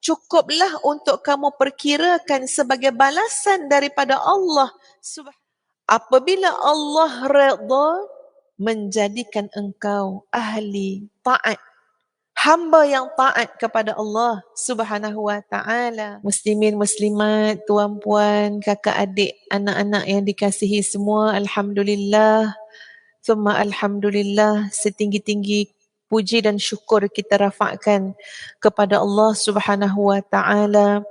cukuplah untuk kamu perkirakan sebagai balasan daripada Allah. Apabila Allah redha, menjadikan engkau ahli taat, hamba yang taat kepada Allah Subhanahu wa taala. Muslimin muslimat, tuan-puan, kakak adik, anak-anak yang dikasihi semua, alhamdulillah. Summa alhamdulillah, setinggi-tinggi puji dan syukur kita rafakkan kepada Allah Subhanahu wa taala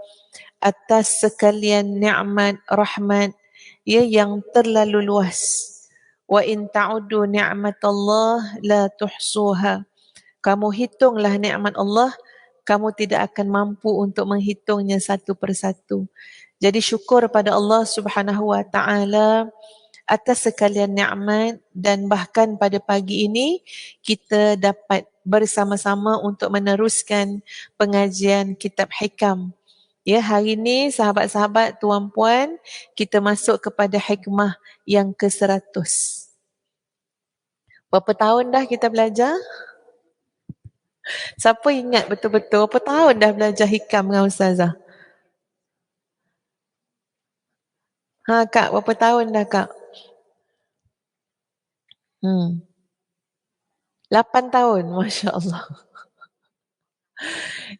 atas sekalian nikmat rahmat yang terlalu luas. Wa in ta'uddu ni'matallah la tuhsuha. Kamu hitunglah nikmat Allah, kamu tidak akan mampu untuk menghitungnya satu persatu. Jadi syukur pada Allah Subhanahu wa taala atas sekalian nikmat, dan bahkan pada pagi ini kita dapat bersama-sama untuk meneruskan pengajian kitab hikam. Ya, hari ini sahabat-sahabat, tuan-puan, kita masuk kepada hikmah yang ke-100. Berapa tahun dah kita belajar? Siapa ingat betul-betul berapa tahun dah belajar hikam dengan Ustazah? Kak, berapa tahun dah Kak? 8 tahun, Masya Allah.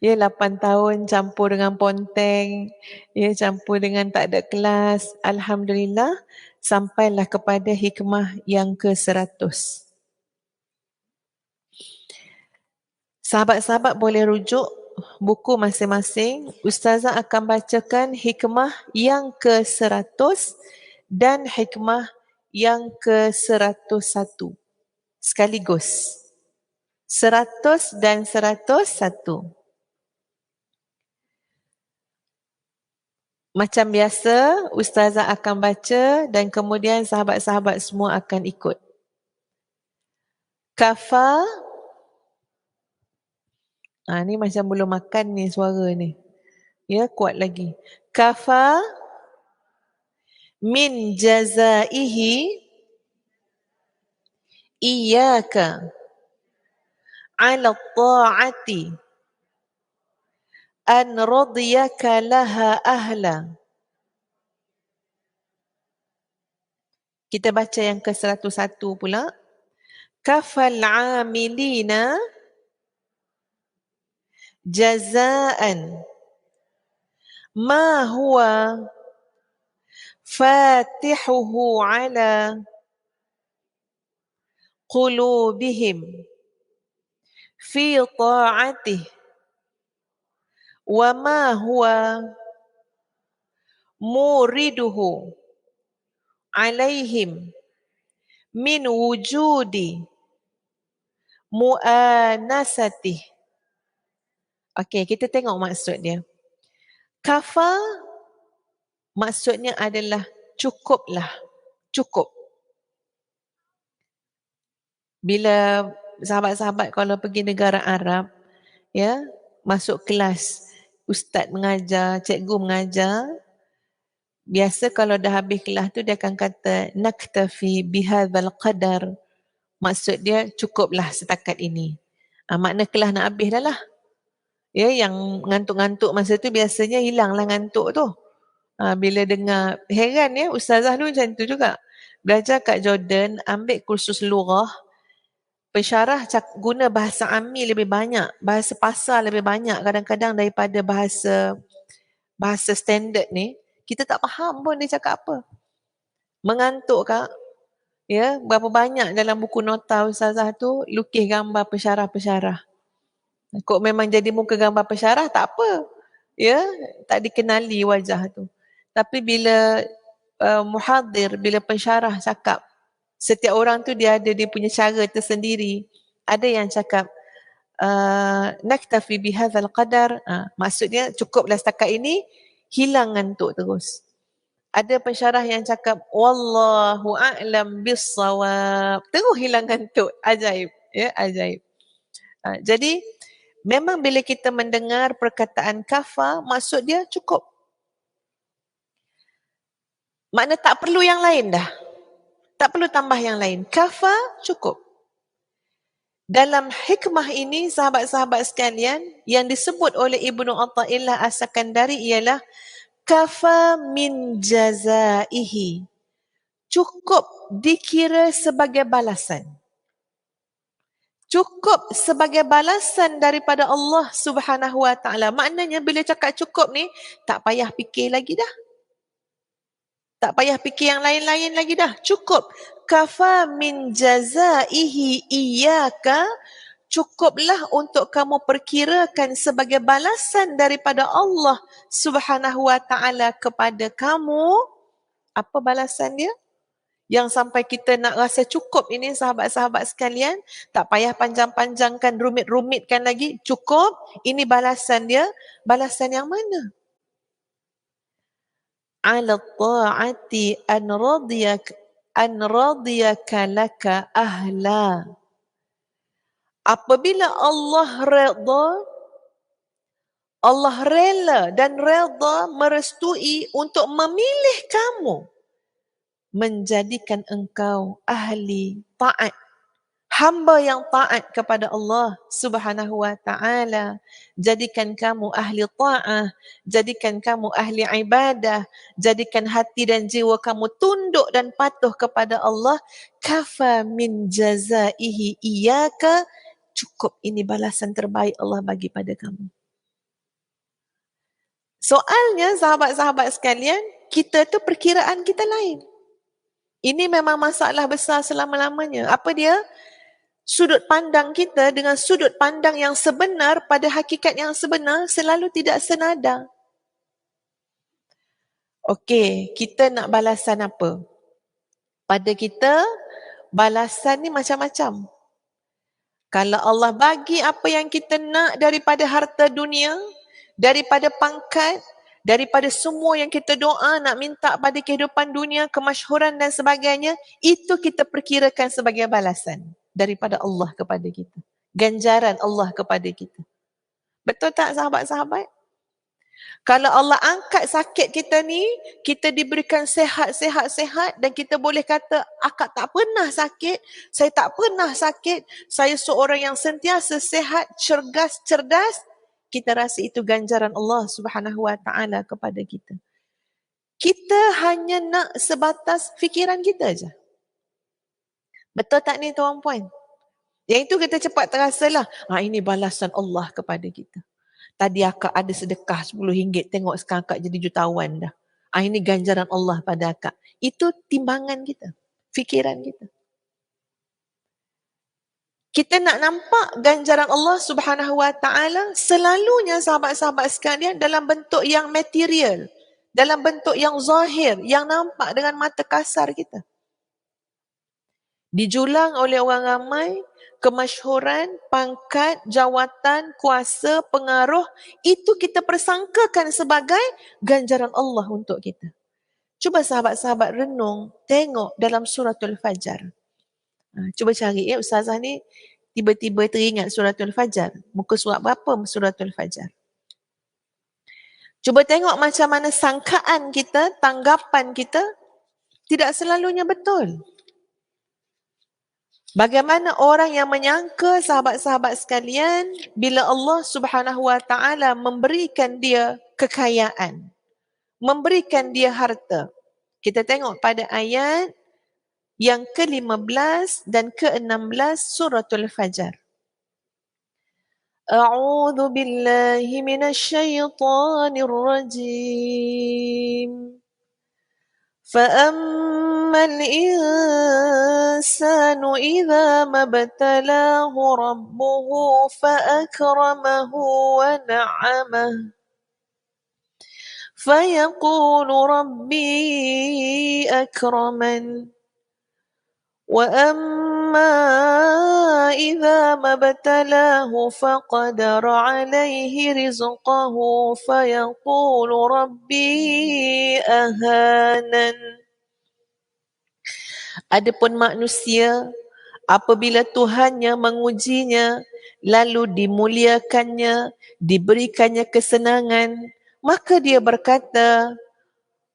Ya, 8 tahun campur dengan ponteng, ya, campur dengan tak ada kelas. Alhamdulillah, sampailah kepada hikmah yang ke-100. Sahabat-sahabat boleh rujuk buku masing-masing. Ustazah akan bacakan hikmah yang ke-100 dan hikmah yang ke-101 sekaligus. 100 dan 101. Macam biasa, Ustazah akan baca dan kemudian sahabat-sahabat semua akan ikut. Kafa. Ni macam belum makan ni suara ni. Ya, kuat lagi. Kafa min jazaihi iyyaka ala ta'ati an radiyaka laha ahla. Kita baca yang ke-101 pula. Kafal amilina jazaan ma huwa fatihuhu ala qulubihim fi ta'atih wa ma huwa muriduhu alaihim min wujudi mu'anasatih. Okey, kita tengok maksud dia. Kafa maksudnya adalah cukuplah, cukup. Bila sahabat-sahabat kalau pergi negara Arab, ya, masuk kelas, ustaz mengajar, cikgu mengajar, biasa kalau dah habis kelas tu dia akan kata naktafi bihadzal qadar. Maksud dia cukuplah setakat ini. Makna kelas nak habis dah lah. Ya, yang ngantuk-ngantuk masa tu biasanya hilanglah ngantuk tu. Bila dengar, heran ya, Ustazah dulu macam tu juga. Belajar kat Jordan, ambil kursus lughah, pensyarah guna bahasa ammi lebih banyak, bahasa pasar lebih banyak kadang-kadang daripada bahasa standard ni. Kita tak faham pun dia cakap apa. Mengantuk Kak. Ya, berapa banyak dalam buku nota Ustazah tu lukis gambar pensyarah-pensyarah. Kok memang jadi muka gambar pensyarah tak apa. Ya, tak dikenali wajah tu. Tapi bila muhadir, bila pensyarah cakap, setiap orang tu dia ada dia punya cara tersendiri. Ada yang cakap naktafi bihadzal qadar, maksudnya cukuplah setakat ini, hilang ngantuk terus. Ada pensyarah yang cakap wallahu a'lam bissawab, terus hilang ngantuk. Ajaib, ya, ajaib. Jadi memang bila kita mendengar perkataan kafa, maksud dia cukup. Makna tak perlu yang lain dah. Tak perlu tambah yang lain. Kafa cukup. Dalam hikmah ini, sahabat-sahabat sekalian, yang disebut oleh Ibnu Athaillah As-Sakandari ialah kafa min jazaihi. Cukup dikira sebagai balasan. Cukup sebagai balasan daripada Allah Subhanahu Wa Taala. Maknanya bila cakap cukup ni, tak payah fikir lagi dah. Tak payah fikir yang lain-lain lagi dah. Cukup. Kafa min jazaihi iyaka. Cukuplah untuk kamu perkirakan sebagai balasan daripada Allah Subhanahu Wa Taala kepada kamu. Apa balasan dia? Yang sampai kita nak rasa cukup ini, sahabat-sahabat sekalian, tak payah panjang-panjangkan, rumit-rumitkan lagi. Cukup, ini balasan dia. Balasan yang mana? Ala ta'ati an radiyaka laka ahla. Apabila Allah redha, Allah rela dan redha merestui untuk memilih kamu, menjadikan engkau ahli taat, hamba yang taat kepada Allah Subhanahu Wa Taala. Jadikan kamu ahli taat, jadikan kamu ahli ibadah, jadikan hati dan jiwa kamu tunduk dan patuh kepada Allah. Kafa min jazaihi iyaka. Cukup, ini balasan terbaik Allah bagi pada kamu. Soalnya sahabat-sahabat sekalian, kita tu perkiraan kita lain. Ini memang masalah besar selama-lamanya. Apa dia? Sudut pandang kita dengan sudut pandang yang sebenar pada hakikat yang sebenar selalu tidak senada. Okey, kita nak balasan apa? Pada kita, balasan ni macam-macam. Kalau Allah bagi apa yang kita nak daripada harta dunia, daripada pangkat, daripada semua yang kita doa nak minta pada kehidupan dunia, kemasyhuran dan sebagainya, itu kita perkirakan sebagai balasan daripada Allah kepada kita. Ganjaran Allah kepada kita. Betul tak sahabat-sahabat? Kalau Allah angkat sakit kita ni, kita diberikan sehat dan kita boleh kata, akak tak pernah sakit, saya tak pernah sakit, saya seorang yang sentiasa sehat, cerdas, kita rasa itu ganjaran Allah Subhanahu Wa Taala kepada kita. Kita hanya nak sebatas fikiran kita aja. Betul tak ni tuan-puan? Yang itu kita cepat terasalah, ini balasan Allah kepada kita. Tadi akak ada sedekah RM10, tengok sekarang akak jadi jutawan dah. Ini ganjaran Allah pada akak. Itu timbangan kita, fikiran kita. Kita nak nampak ganjaran Allah Subhanahu Wa Taala selalunya sahabat-sahabat sekalian dalam bentuk yang material, dalam bentuk yang zahir, yang nampak dengan mata kasar kita. Dijulang oleh orang ramai, kemasyhuran, pangkat, jawatan, kuasa, pengaruh, itu kita persangkakan sebagai ganjaran Allah untuk kita. Cuba sahabat-sahabat renung, tengok dalam suratul Fajar. Cuba cari ya, Ustazah ni tiba-tiba teringat suratul Fajar. Muka surat berapa suratul Fajar? Cuba tengok macam mana sangkaan kita, tanggapan kita tidak selalunya betul. Bagaimana orang yang menyangka sahabat-sahabat sekalian bila Allah Subhanahu Wa Taala memberikan dia kekayaan, memberikan dia harta. Kita tengok pada ayat yang ke-15 dan ke-16 suratul Fajar. A'udzu billahi minasyaitonir rajim. فَأَمَّا الْإِنسَانُ إِذَا مَا ابْتَلَاهُ رَبُّهُ فَأَكْرَمَهُ وَنَعَّمَهُ فَيَقُولُ رَبِّي أَكْرَمَنِ وَأَمَّا إِذَا مَا ابْتَلَاهُ فَقَدَرَ عَلَيْهِ رِزْقَهُ فَيَقُولُ رَبِّي أَهَانَنِ. Adapun manusia, apabila Tuhannya mengujinya, lalu dimuliakannya, diberikannya kesenangan, maka dia berkata,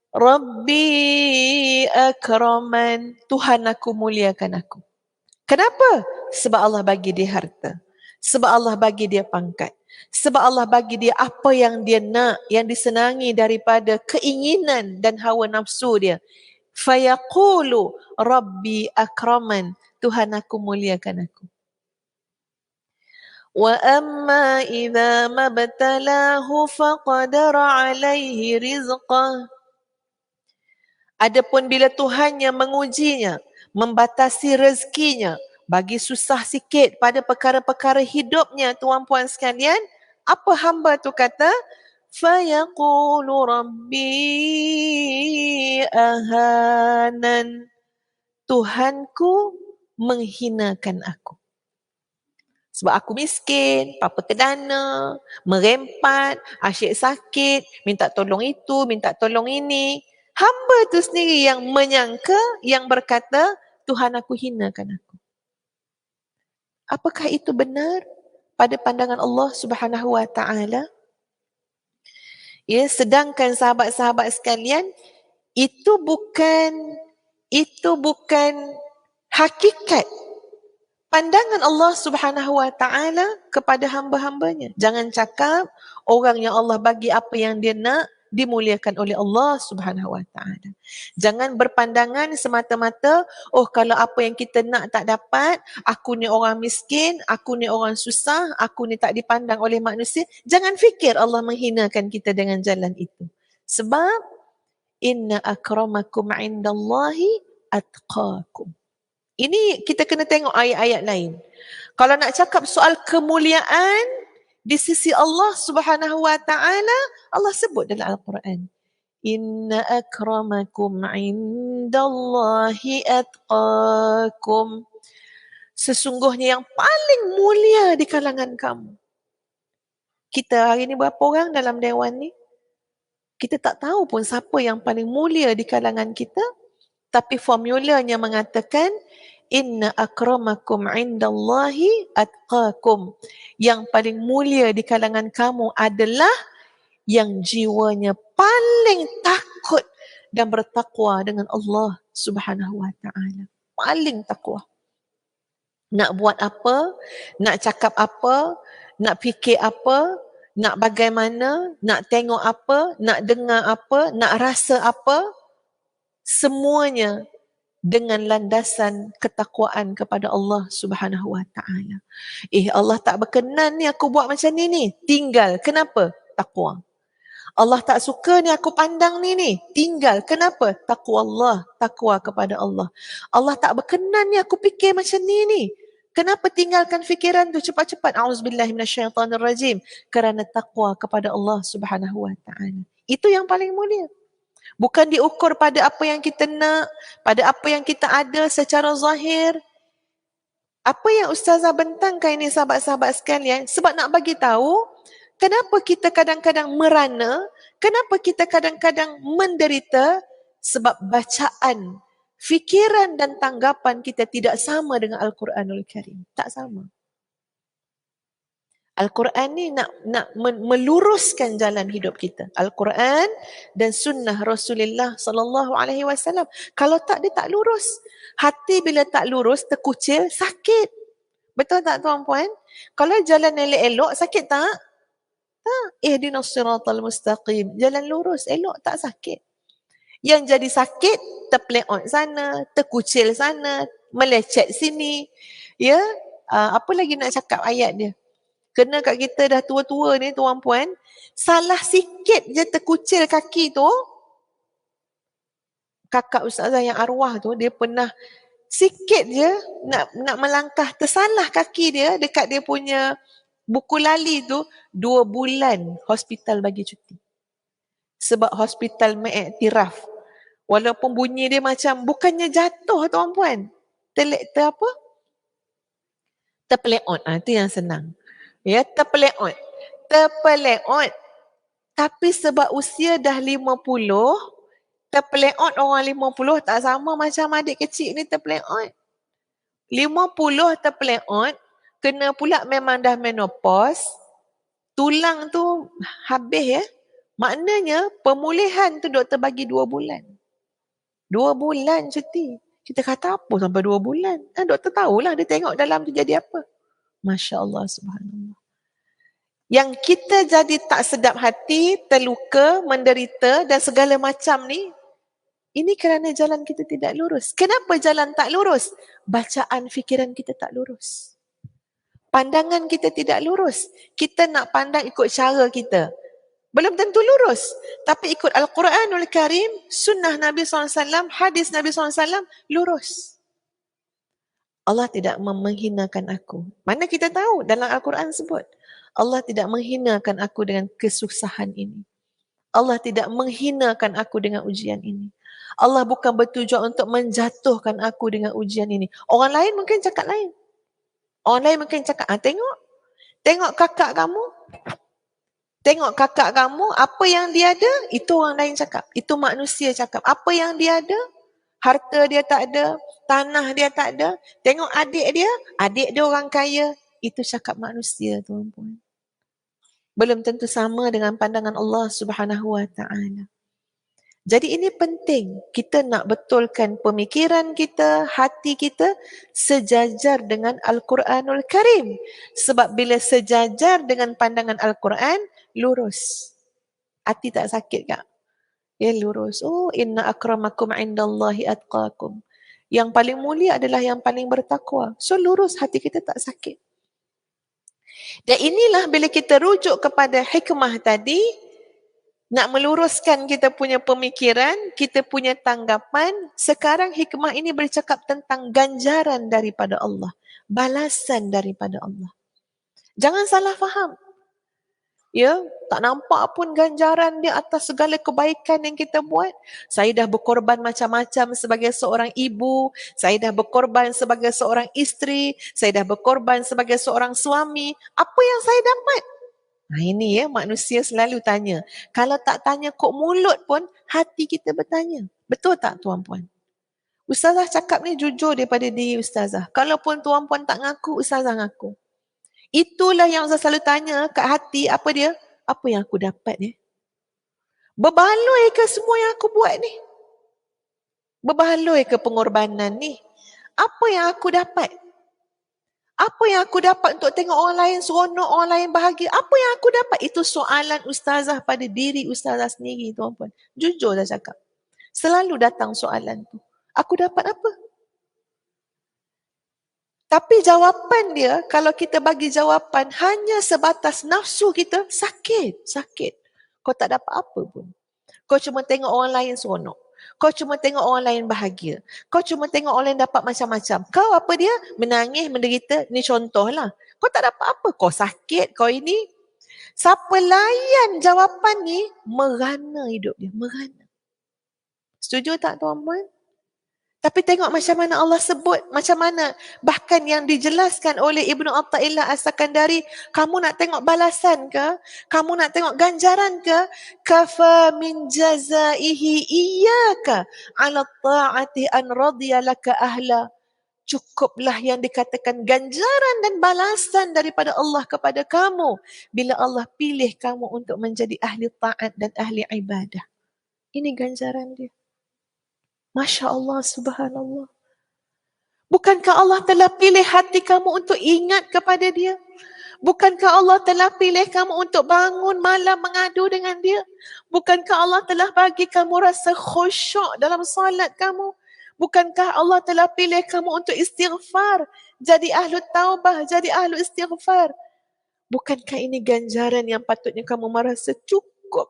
Rabbi akraman, Tuhan aku muliakan aku. Kenapa? Sebab Allah bagi dia harta. Sebab Allah bagi dia pangkat. Sebab Allah bagi dia apa yang dia nak, yang disenangi daripada keinginan dan hawa nafsu dia. Fayaqulu Rabbi akraman. Tuhan aku muliakan aku. Wa amma idza mabtalahu faqadara alaihi rizqah. Adapun bila Tuhan yang mengujinya, membatasi rezekinya, bagi susah sikit pada perkara-perkara hidupnya, tuan-puan sekalian, apa hamba tu kata? Fayaqulu Rabbi ahanan. Tuhanku menghinakan aku. Sebab aku miskin, papa kedana, merempat, asyik sakit, minta tolong itu, minta tolong ini. Hamba tu sendiri yang menyangka, yang berkata, Tuhan aku hinakan aku. Apakah itu benar pada pandangan Allah Subhanahu Wa Taala? Ya, sedangkan sahabat-sahabat sekalian, itu bukan hakikat pandangan Allah Subhanahu Wa Taala kepada hamba-hambanya. Jangan cakap orang yang Allah bagi apa yang dia nak dimuliakan oleh Allah Subhanahu Wa Taala. Jangan berpandangan semata-mata, oh kalau apa yang kita nak tak dapat, aku ni orang miskin, aku ni orang susah, aku ni tak dipandang oleh manusia. Jangan fikir Allah menghinakan kita dengan jalan itu. Sebab inna akramakum indallahi atqakum. Ini kita kena tengok ayat-ayat lain. Kalau nak cakap soal kemuliaan di sisi Allah Subhanahu Wa Taala, Allah sebut dalam Al-Quran. Inna akramakum indallahi atqakum. Sesungguhnya yang paling mulia di kalangan kamu. Kita hari ni berapa orang dalam dewan ni? Kita tak tahu pun siapa yang paling mulia di kalangan kita. Tapi formulanya mengatakan inna akramakum indallahi atqakum. Yang paling mulia di kalangan kamu adalah yang jiwanya paling takut dan bertakwa dengan Allah Subhanahu Wa Taala. Paling takwa. Nak buat apa, nak cakap apa, nak fikir apa, nak bagaimana, nak tengok apa, nak dengar apa, nak rasa apa, semuanya dengan landasan ketakwaan kepada Allah Subhanahu Wa Taala. Allah tak berkenan ni aku buat macam ni. Tinggal. Kenapa? Takwa. Allah tak suka ni aku pandang ni. Tinggal. Kenapa? Takwa Allah. Takwa kepada Allah. Allah tak berkenan ni aku fikir macam ni. Kenapa tinggalkan fikiran tu cepat-cepat? A'udzubillahi minasyaitanirrajim. Kerana takwa kepada Allah Subhanahu Wa Taala. Itu yang paling mulia. Bukan diukur pada apa yang kita nak, pada apa yang kita ada secara zahir. Apa yang Ustazah bentangkan ini sahabat-sahabat sekalian, sebab nak bagi tahu kenapa kita kadang-kadang merana, kenapa kita kadang-kadang menderita, sebab bacaan, fikiran dan tanggapan kita tidak sama dengan Al-Quranul Karim. Tak sama. Al-Quran ni nak meluruskan jalan hidup kita. Al-Quran dan sunnah Rasulullah sallallahu alaihi wasallam. Kalau tak, dia tak lurus. Hati bila tak lurus, terkucil, sakit. Betul tak tuan-puan? Kalau jalan elok-elok, sakit tak? Tak. Ihdinas siratal mustaqim. Jalan lurus, elok, tak sakit. Yang jadi sakit, terpeleot sana, terkucil sana, melecet sini. Ya, apa lagi nak cakap ayat dia? Kena kat kita dah tua-tua ni tuan-puan, salah sikit je terkucil kaki tu, kakak ustazah yang arwah tu, dia pernah sikit je nak melangkah, tersalah kaki dia dekat dia punya buku lali tu, 2 bulan hospital bagi cuti. Sebab hospital mengiktiraf. Walaupun bunyi dia macam bukannya jatuh tuan-puan. Terpeleot. Itu yang senang. Ya, terpeleot. Tapi sebab usia dah 50, terpeleot orang 50 tak sama macam adik kecil ni terpeleot. 50 terpeleot, kena pula memang dah menopause, tulang tu habis ya. Maknanya pemulihan tu doktor bagi 2 bulan. 2 bulan cuti. Kita kata apa sampai 2 bulan? Doktor tahulah dia tengok dalam tu jadi apa. Masya Allah, subhanallah. Yang kita jadi tak sedap hati, terluka, menderita dan segala macam ni, ini kerana jalan kita tidak lurus. Kenapa jalan tak lurus? Bacaan fikiran kita tak lurus. Pandangan kita tidak lurus. Kita nak pandang ikut cara kita. Belum tentu lurus. Tapi ikut Al-Quranul Karim, sunnah Nabi SAW, hadis Nabi SAW, lurus. Allah tidak menghinakan aku. Mana kita tahu dalam Al-Quran sebut. Allah tidak menghinakan aku dengan kesusahan ini. Allah tidak menghinakan aku dengan ujian ini. Allah bukan bertujuan untuk menjatuhkan aku dengan ujian ini. Orang lain mungkin cakap lain. Orang lain mungkin cakap, tengok kakak kamu. Tengok kakak kamu, apa yang dia ada, itu orang lain cakap. Itu manusia cakap. Apa yang dia ada, harta dia tak ada, tanah dia tak ada. Tengok adik dia orang kaya. Itu cakap manusia, tuan-puan. Belum tentu sama dengan pandangan Allah Subhanahu Wa Taala. Jadi ini penting, kita nak betulkan pemikiran kita, hati kita sejajar dengan Al-Quranul Karim. Sebab bila sejajar dengan pandangan Al-Quran, lurus. Hati tak sakit kak? Ya lurus. Oh, inna akramakum indallahi atqakum. Yang paling mulia adalah yang paling bertakwa. So lurus, hati kita tak sakit. Dan inilah bila kita rujuk kepada hikmah tadi, nak meluruskan kita punya pemikiran, kita punya tanggapan. Sekarang hikmah ini bercakap tentang ganjaran daripada Allah. Balasan daripada Allah. Jangan salah faham. Ya, tak nampak pun ganjaran dia atas segala kebaikan yang kita buat. Saya dah berkorban macam-macam sebagai seorang ibu. Saya dah berkorban sebagai seorang isteri. Saya dah berkorban sebagai seorang suami. Apa yang saya dapat? Nah ini ya, manusia selalu tanya. Kalau tak tanya kok mulut pun, hati kita bertanya. Betul tak tuan-puan? Ustazah cakap ni jujur daripada diri ustazah. Kalaupun tuan-puan tak ngaku, ustazah ngaku. Itulah yang Ustaz selalu tanya kat hati, apa dia? Apa yang aku dapat ni? Berbaloi ke semua yang aku buat ni? Berbaloi ke pengorbanan ni? Apa yang aku dapat? Apa yang aku dapat untuk tengok orang lain seronok, orang lain bahagia? Apa yang aku dapat? Itu soalan ustazah pada diri ustazah sendiri, tuan-puan. Jujur saya cakap. Selalu datang soalan tu. Aku dapat apa? Tapi jawapan dia, kalau kita bagi jawapan hanya sebatas nafsu kita, sakit. Kau tak dapat apa pun. Kau cuma tengok orang lain seronok. Kau cuma tengok orang lain bahagia. Kau cuma tengok orang lain dapat macam-macam. Kau apa dia? Menangis, menderita. Ni contohlah. Kau tak dapat apa. Kau sakit, kau ini. Siapa layan jawapan ni, merana hidup dia. Merana. Setuju tak tuan-puan? Tapi tengok macam mana Allah sebut, macam mana bahkan yang dijelaskan oleh Ibnu Athaillah As-Sakandari, kamu nak tengok balasan ke? Kamu nak tengok ganjaran ke? Kafa min jazaihi iyyaka ala ta'ati an radiya laka ahla. Cukuplah yang dikatakan ganjaran dan balasan daripada Allah kepada kamu bila Allah pilih kamu untuk menjadi ahli taat dan ahli ibadah. Ini ganjaran dia. Masya Allah, subhanallah. Bukankah Allah telah pilih hati kamu untuk ingat kepada dia? Bukankah Allah telah pilih kamu untuk bangun malam mengadu dengan dia? Bukankah Allah telah bagi kamu rasa khusyuk dalam salat kamu? Bukankah Allah telah pilih kamu untuk istighfar? Jadi ahlu taubah, jadi ahlu istighfar. Bukankah ini ganjaran yang patutnya kamu merasa cukup?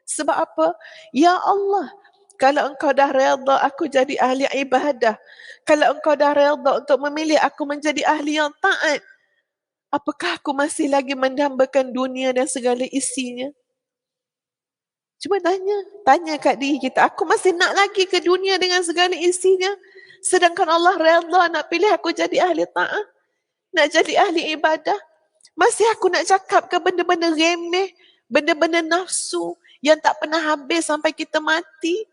Sebab apa? Ya Allah, kalau engkau dah redha aku jadi ahli ibadah, kalau engkau dah redha untuk memilih aku menjadi ahli yang taat, apakah aku masih lagi mendambakan dunia dan segala isinya? Cuba tanya kat diri kita, aku masih nak lagi ke dunia dengan segala isinya? Sedangkan Allah redha nak pilih aku jadi ahli taat, nak jadi ahli ibadah. Masih aku nak cakap ke benda-benda remeh, benda-benda nafsu yang tak pernah habis sampai kita mati?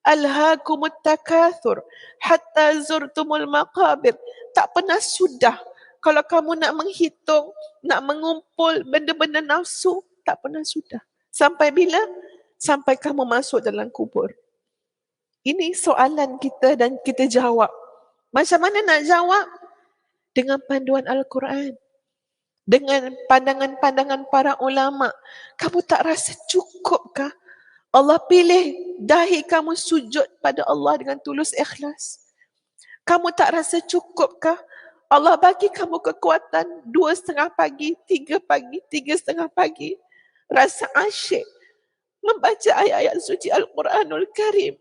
Alhaakumut takathur hatta zurtumul maqabir. Tak pernah sudah. Kalau kamu nak menghitung, nak mengumpul benda-benda nafsu, tak pernah sudah. Sampai bila? Sampai kamu masuk dalam kubur. Ini soalan kita dan kita jawab. Macam mana nak jawab? Dengan panduan Al-Quran. Dengan pandangan-pandangan para ulama. Kamu tak rasa cukupkah? Allah pilih dahi kamu sujud pada Allah dengan tulus ikhlas. Kamu tak rasa cukupkah? Allah bagi kamu kekuatan 2:30 pagi, 3 pagi, 3:30 pagi. Rasa asyik membaca ayat-ayat suci Al-Quranul Karim.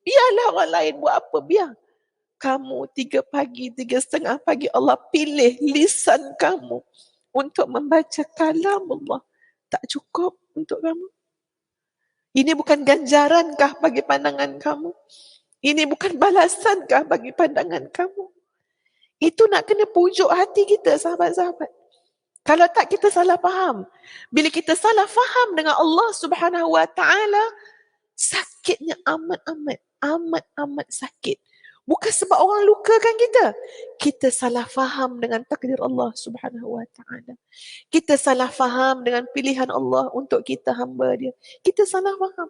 Biarlah orang lain buat apa, biar. Kamu 3 pagi, 3:30 pagi, Allah pilih lisan kamu untuk membaca kalam Allah. Tak cukup untuk kamu? Ini bukan ganjarankah bagi pandangan kamu? Ini bukan balasankah bagi pandangan kamu? Itu nak kena pujuk hati kita, sahabat-sahabat. Kalau tak, kita salah faham. Bila kita salah faham dengan Allah Subhanahu Wa Taala, sakitnya amat sakit. Bukan sebab orang lukakan kita. Kita salah faham dengan takdir Allah Subhanahu Wa Taala. Kita salah faham dengan pilihan Allah untuk kita hamba dia. Kita salah faham.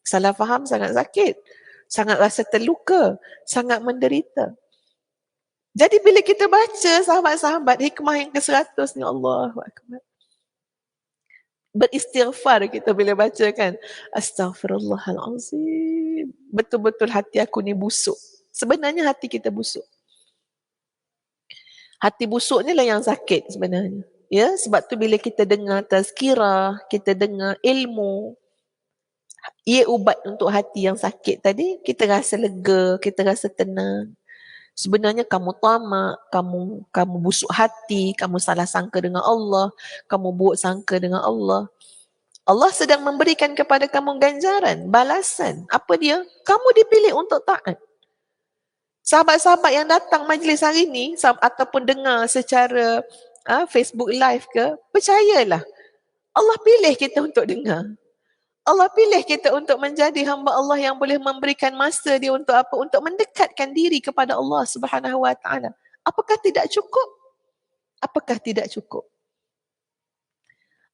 Salah faham sangat sakit. Sangat rasa terluka. Sangat menderita. Jadi bila kita baca, sahabat-sahabat, hikmah yang ke-100 ni, Allahu Akbar. Beristighfar kita bila baca kan. Astaghfirullahalazim. Betul-betul hati aku ni busuk. Sebenarnya hati kita busuk. Hati busuk ni lah yang sakit sebenarnya. Ya, sebab tu bila kita dengar tazkirah, kita dengar ilmu, ia ubat untuk hati yang sakit tadi, kita rasa lega, kita rasa tenang. Sebenarnya kamu tamak, kamu busuk hati, kamu salah sangka dengan Allah, kamu buruk sangka dengan Allah. Allah sedang memberikan kepada kamu ganjaran, balasan. Apa dia? Kamu dipilih untuk taat. Sahabat-sahabat yang datang majlis hari ni ataupun dengar secara Facebook Live ke, percayalah. Allah pilih kita untuk dengar. Allah pilih kita untuk menjadi hamba Allah yang boleh memberikan masa dia untuk apa? Untuk mendekatkan diri kepada Allah Subhanahu Wa Taala. Apakah tidak cukup? Apakah tidak cukup?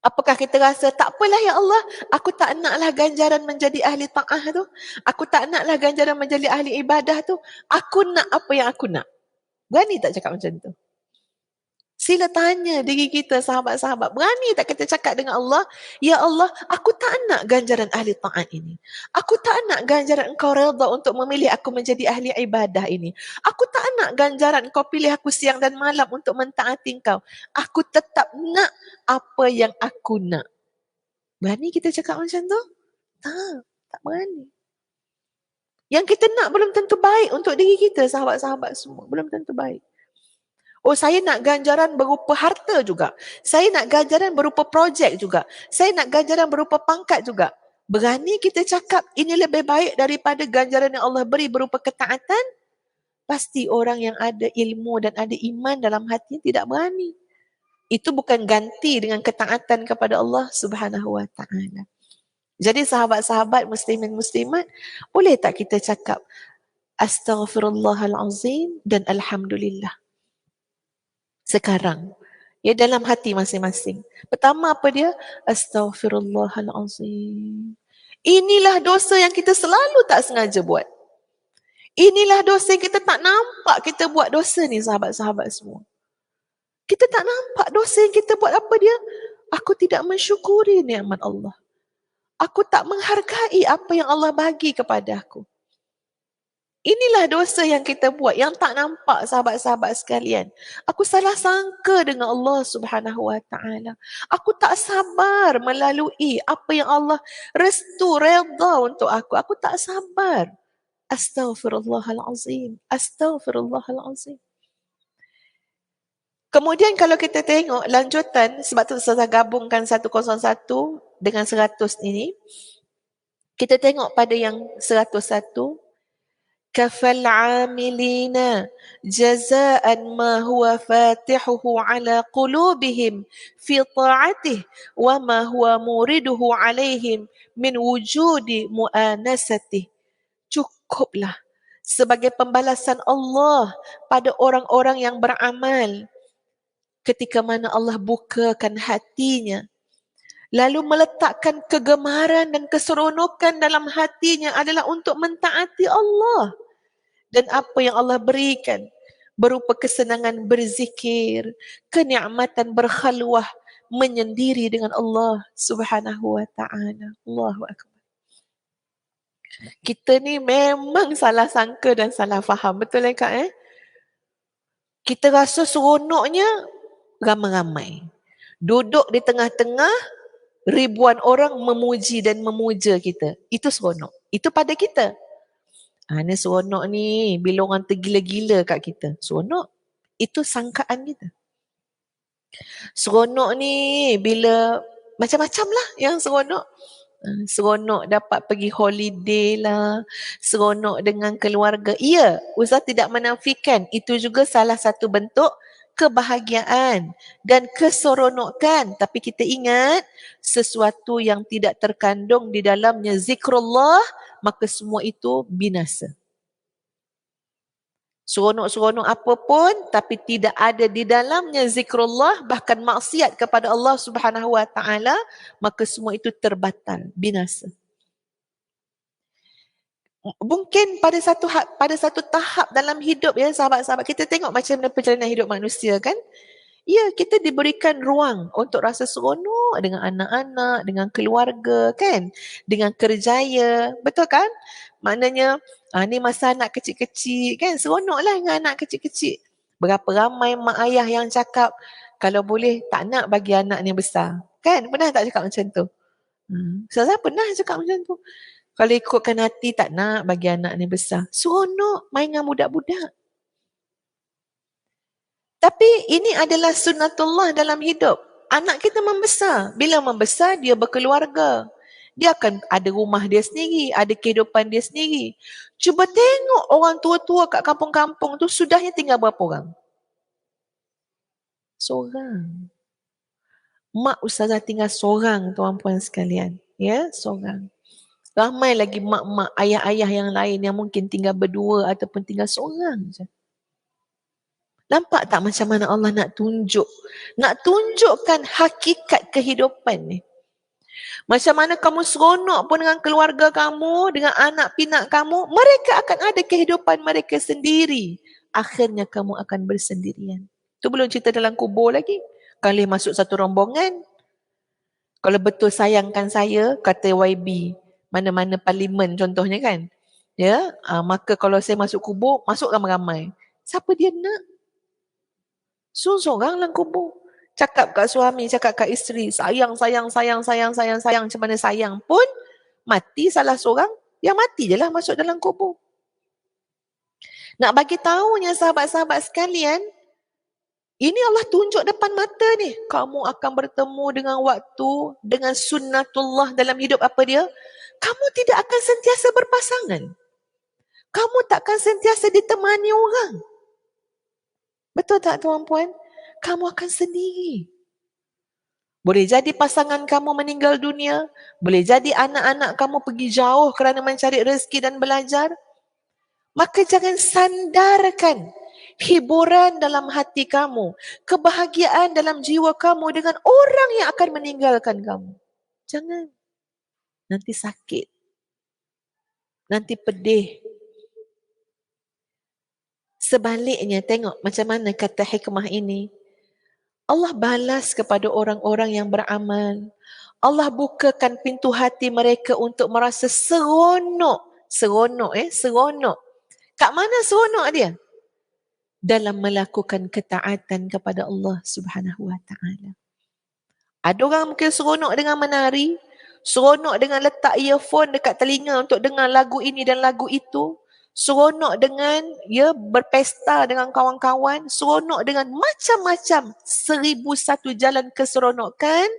Apakah kita rasa, tak apalah ya Allah, aku tak naklah ganjaran menjadi ahli ta'ah tu. Aku tak naklah ganjaran menjadi ahli ibadah tu. Aku nak apa yang aku nak. Berani tak cakap macam tu? Sila tanya diri kita, sahabat-sahabat. Berani tak kita cakap dengan Allah, ya Allah, aku tak nak ganjaran ahli ta'at ini. Aku tak nak ganjaran engkau redha untuk memilih aku menjadi ahli ibadah ini. Aku tak nak ganjaran engkau pilih aku siang dan malam untuk mentaati engkau. Aku tetap nak apa yang aku nak. Berani kita cakap macam tu? Tak berani. Yang kita nak belum tentu baik untuk diri kita, sahabat-sahabat semua. Belum tentu baik. Oh, saya nak ganjaran berupa harta juga. Saya nak ganjaran berupa projek juga. Saya nak ganjaran berupa pangkat juga. Berani kita cakap ini lebih baik daripada ganjaran yang Allah beri berupa ketaatan? Pasti orang yang ada ilmu dan ada iman dalam hati tidak berani. Itu bukan ganti dengan ketaatan kepada Allah Subhanahu Wa Taala. Jadi sahabat-sahabat muslimin muslimat, boleh tak kita cakap astaghfirullahalazim dan alhamdulillah sekarang, ya, dalam hati masing-masing. Pertama apa dia? Astaghfirullahalazim. Inilah dosa yang kita selalu tak sengaja buat. Inilah dosa yang kita tak nampak kita buat dosa ni, sahabat-sahabat semua. Kita tak nampak dosa yang kita buat. Apa dia? Aku tidak mensyukuri nikmat Allah. Aku tak menghargai apa yang Allah bagi kepada aku. Inilah dosa yang kita buat, yang tak nampak, sahabat-sahabat sekalian. Aku salah sangka dengan Allah Subhanahu Wa Taala. Aku tak sabar melalui apa yang Allah restu, redha untuk aku. Aku tak sabar. Astaghfirullahalazim. Astaghfirullahalazim. Kemudian kalau kita tengok lanjutan, sebab tu saya gabungkan 101 dengan 100 ini. Kita tengok pada yang 101. كفى العاملين جزاء ما هو فاتحه على قلوبهم في طاعته وما هو مورده عليهم من وجود مؤانسته. Cukuplah sebagai pembalasan Allah pada orang-orang yang beramal ketika mana Allah bukakan hatinya lalu meletakkan kegemaran dan keseronokan dalam hatinya adalah untuk mentaati Allah. Dan apa yang Allah berikan berupa kesenangan berzikir, kenikmatan berkhalwah, menyendiri dengan Allah Subhanahu wa taala. Allahu akbar. Kita ni memang salah sangka dan salah faham. Betul Kak Kita rasa seronoknya ramai-ramai. Duduk di tengah-tengah, ribuan orang memuji dan memuja kita. Itu seronok. Itu pada kita. Ni seronok ni bila orang tergila-gila kat kita. Seronok. Itu sangkaan kita. Seronok ni bila macam-macam lah yang seronok. Seronok dapat pergi holiday lah, seronok dengan keluarga. Ya, Ustaz tidak menafikan itu juga salah satu bentuk kebahagiaan dan keseronokan. Tapi kita ingat sesuatu yang tidak terkandung di dalamnya zikrullah, maka semua itu binasa. Seronok-seronok apa pun tapi tidak ada di dalamnya zikrullah, bahkan maksiat kepada Allah Subhanahu wa taala, maka semua itu terbatal, binasa. Mungkin pada satu tahap dalam hidup ya sahabat-sahabat, kita tengok macam mana perjalanan hidup manusia kan. Ya, kita diberikan ruang untuk rasa seronok dengan anak-anak, dengan keluarga kan, dengan kerjaya, betul kan? Maknanya ni masa anak kecil-kecil kan, seronoklah dengan anak kecil-kecil. Berapa ramai mak ayah yang cakap kalau boleh tak nak bagi anak ni besar. Kan? Pernah tak cakap macam tu? Saya pernah cakap macam tu. Kalau ikutkan hati tak nak bagi anak ni besar. Seronok main dengan budak-budak. Tapi ini adalah sunnatullah dalam hidup. Anak kita membesar. Bila membesar, dia berkeluarga. Dia akan ada rumah dia sendiri, ada kehidupan dia sendiri. Cuba tengok orang tua-tua kat kampung-kampung tu sudahnya tinggal berapa orang? Seorang. Mak Ustazah tinggal seorang, tuan-puan sekalian. Ya, seorang. Ramai lagi mak-mak, ayah-ayah yang lain yang mungkin tinggal berdua ataupun tinggal seorang je. Nampak tak macam mana Allah nak tunjukkan hakikat kehidupan ni. Macam mana kamu seronok pun dengan keluarga kamu, dengan anak pinak kamu, mereka akan ada kehidupan mereka sendiri. Akhirnya kamu akan bersendirian. Tu belum cerita dalam kubur lagi. Kalau masuk satu rombongan, kalau betul sayangkan saya, kata YB, mana-mana parlimen contohnya kan, ya, maka kalau saya masuk kubur, masuk ramai-ramai. Siapa dia nak? Seorang dalam kubur. Cakap kat suami, cakap kat isteri, sayang macam mana sayang pun, mati salah seorang, yang mati je lah masuk dalam kubur. Nak bagi tahunya sahabat-sahabat sekalian, ini Allah tunjuk depan mata ni. Kamu akan bertemu dengan waktu, dengan sunnatullah dalam hidup apa dia? Kamu tidak akan sentiasa berpasangan. Kamu takkan sentiasa ditemani orang. Betul tak tuan-puan? Kamu akan sendiri. Boleh jadi pasangan kamu meninggal dunia. Boleh jadi anak-anak kamu pergi jauh kerana mencari rezeki dan belajar. Maka jangan sandarkan hiburan dalam hati kamu, kebahagiaan dalam jiwa kamu dengan orang yang akan meninggalkan kamu. Jangan. Nanti sakit. Nanti pedih. Sebaliknya, tengok macam mana kata hikmah ini. Allah balas kepada orang-orang yang beramal. Allah bukakan pintu hati mereka untuk merasa seronok. Seronok. Kat mana seronok dia? Dalam melakukan ketaatan kepada Allah Subhanahu wa taala. Ada orang mungkin seronok dengan menari, seronok dengan letak earphone dekat telinga untuk dengar lagu ini dan lagu itu. Seronok dengan berpesta dengan kawan-kawan, seronok dengan macam-macam 1001 jalan keseronokan.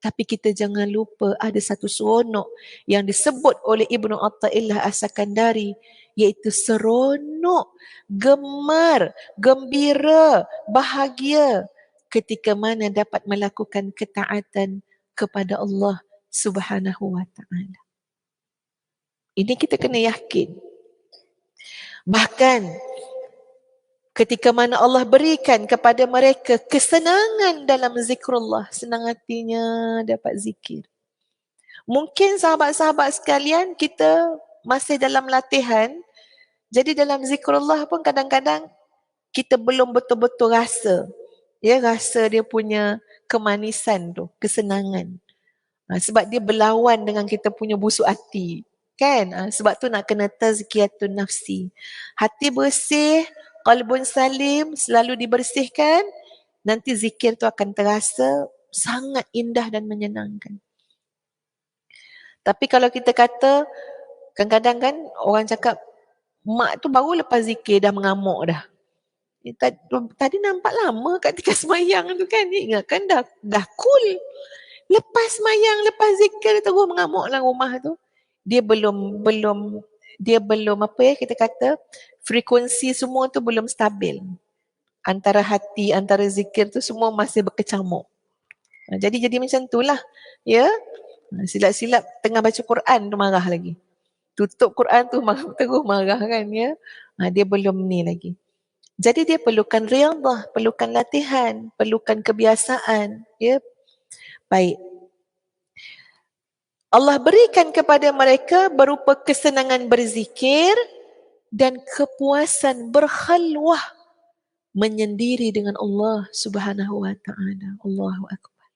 Tapi kita jangan lupa ada satu seronok yang disebut oleh Ibnu Athaillah As-Sakandari, iaitu seronok, gemar, gembira, bahagia ketika mana dapat melakukan ketaatan kepada Allah Subhanahu wa taala. Ini kita kena yakin. Bahkan Ketika mana Allah berikan kepada mereka kesenangan dalam zikrullah, senang hatinya dapat zikir. Mungkin sahabat-sahabat sekalian, kita masih dalam latihan, jadi dalam zikrullah pun kadang-kadang kita belum betul-betul rasa. Ya, rasa dia punya kemanisan tu, kesenangan. Sebab dia berlawan dengan kita punya busuk hati. Kan? Sebab tu nak kena tazkiyatun nafsi. Hati bersih, qalbun salim, selalu dibersihkan, nanti zikir tu akan terasa sangat indah dan menyenangkan. Tapi kalau kita kata, kadang-kadang kan orang cakap, mak tu baru lepas zikir dah mengamuk dah. Tadi nampak lama kat tika semayang tu kan. Ingatkan dah cool. Lepas semayang, lepas zikir terus mengamuk dalam rumah tu. Dia belum apa ya kita kata, frekuensi semua tu belum stabil. Antara hati, antara zikir tu semua masih berkecamuk. Jadi macam tu lah. Ya. Silap-silap tengah baca Quran tu marah lagi. Tutup Quran tu terus marah kan ya. Dia belum ni lagi. Jadi dia perlukan riyadhah, perlukan latihan, perlukan kebiasaan. Ya. Baik. Allah berikan kepada mereka berupa kesenangan berzikir dan kepuasan berkhalwah menyendiri dengan Allah Subhanahu wa taala. Allahu akbar.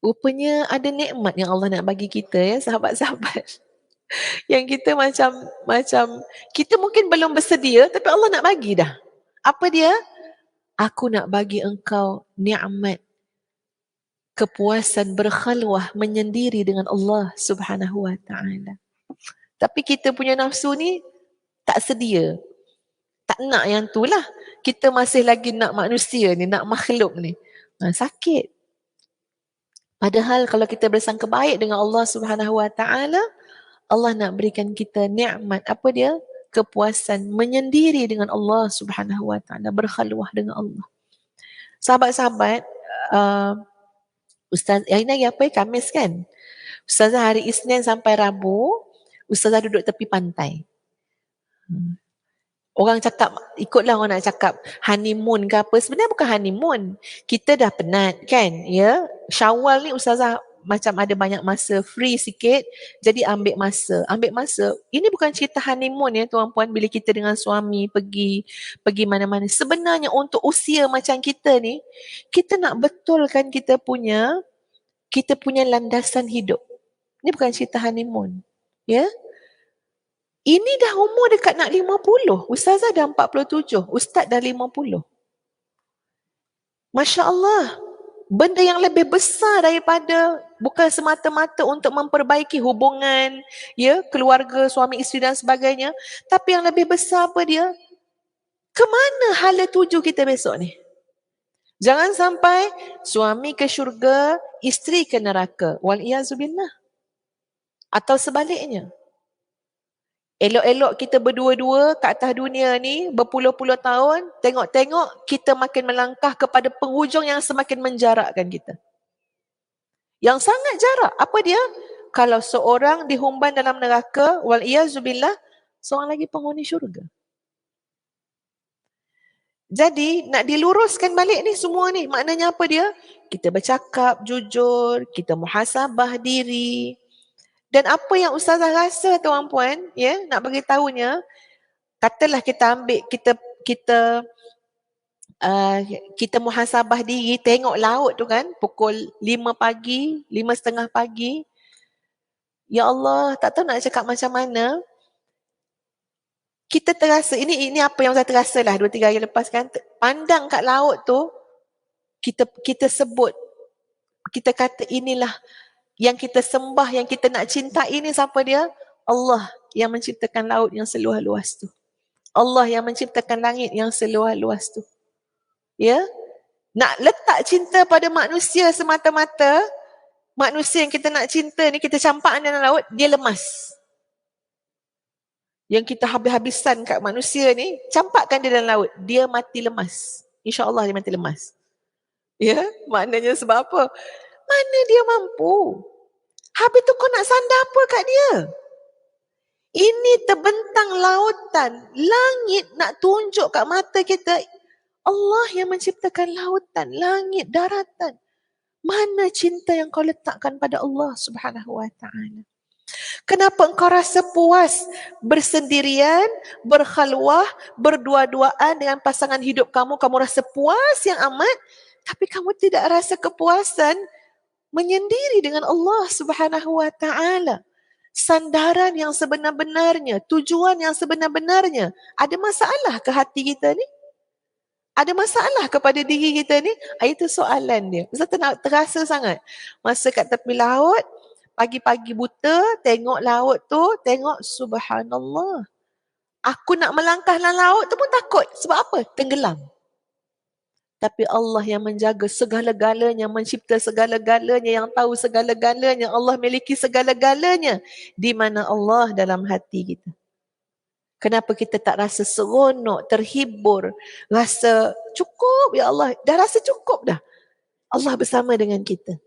Rupanya ada nikmat yang Allah nak bagi kita ya sahabat-sahabat. Yang kita macam kita mungkin belum bersedia tapi Allah nak bagi dah. Apa dia? Aku nak bagi engkau nikmat kepuasan berkhalwah menyendiri dengan Allah Subhanahu wa taala. Tapi kita punya nafsu ni tak sedia. Tak nak yang tu lah. Kita masih lagi nak manusia ni, nak makhluk ni. Sakit. Padahal kalau kita bersangka baik dengan Allah Subhanahu wa taala, Allah nak berikan kita nikmat. Apa dia? Kepuasan menyendiri dengan Allah Subhanahu wa taala, berkhalwah dengan Allah. Sahabat-sahabat, Ustaz, hari ni apa ya? Khamis kan? Ustazah hari Isnin sampai Rabu, Ustazah duduk tepi pantai. Orang cakap, ikutlah orang nak cakap honeymoon ke apa. Sebenarnya bukan honeymoon. Kita dah penat kan? Ya, Syawal ni Ustazah macam ada banyak masa free sikit. Jadi ambil masa. Ini bukan cerita honeymoon ya tuan-puan bila kita dengan suami pergi mana-mana. Sebenarnya untuk usia macam kita ni, kita nak betulkan kita punya landasan hidup. Ini bukan cerita honeymoon. Ya. Ini dah umur dekat nak 50. Ustazah dah 47. Ustaz dah 50. Masya Allah. Benda yang lebih besar daripada bukan semata-mata untuk memperbaiki hubungan, ya, keluarga, suami isteri dan sebagainya. Tapi yang lebih besar apa dia? Kemana hala tuju kita besok ni? Jangan sampai suami ke syurga, isteri ke neraka. Wal-iyazubillah. Atau sebaliknya. Elok-elok kita berdua-dua kat atas dunia ni berpuluh-puluh tahun, tengok-tengok kita makin melangkah kepada penghujung yang semakin menjarakkan kita. Yang sangat jarak. Apa dia? Kalau seorang dihumban dalam neraka, wal-iyazubillah, seorang lagi penghuni syurga. Jadi nak diluruskan balik ni semua ni. Maknanya apa dia? Kita bercakap jujur, kita muhasabah diri. Dan apa yang Ustazah rasa tuan-puan, ya, nak bagi tahunya, katalah kita ambil, kita muhasabah diri, tengok laut tu kan, pukul 5 pagi, 5:30 pagi. Ya Allah, tak tahu nak cakap macam mana. Kita terasa, ini apa yang saya terasa lah 2-3 hari lepas kan, pandang kat laut tu, kita sebut, kita kata inilah yang kita sembah, yang kita nak cintai ni siapa dia? Allah yang menciptakan laut yang seluas-luas tu. Allah yang menciptakan langit yang seluas-luas tu. Ya? Nak letak cinta pada manusia semata-mata, manusia yang kita nak cinta ni, kita campakkan dalam laut, dia lemas. Yang kita habis-habisan kat manusia ni, campakkan dia dalam laut, dia mati lemas. InsyaAllah dia mati lemas. Ya? Maknanya sebab apa? Mana dia mampu? Habis tu kau nak sandar apa kat dia? Ini terbentang lautan, langit nak tunjuk kat mata kita, Allah yang menciptakan lautan, langit, daratan. Mana cinta yang kau letakkan pada Allah Subhanahu wa taala? Kenapa engkau rasa puas bersendirian, berkhalwah, berdua-duaan dengan pasangan hidup kamu, kamu rasa puas yang amat, tapi kamu tidak rasa kepuasan menyendiri dengan Allah Subhanahu wa taala? Sandaran yang sebenar-benarnya, tujuan yang sebenar-benarnya. Ada masalah ke hati kita ni? Ada masalah kepada diri kita ni? Itu soalan dia. Ustaz nak terasa sangat. Masa kat tepi laut, pagi-pagi buta, tengok laut tu, tengok subhanallah. Aku nak melangkah dalam laut tu pun takut. Sebab apa? Tenggelam. Tapi Allah yang menjaga segala-galanya, mencipta segala-galanya, yang tahu segala-galanya, Allah miliki segala-galanya. Di mana Allah dalam hati kita. Kenapa kita tak rasa seronok, terhibur, rasa cukup, ya Allah, dah rasa cukup dah. Allah bersama dengan kita.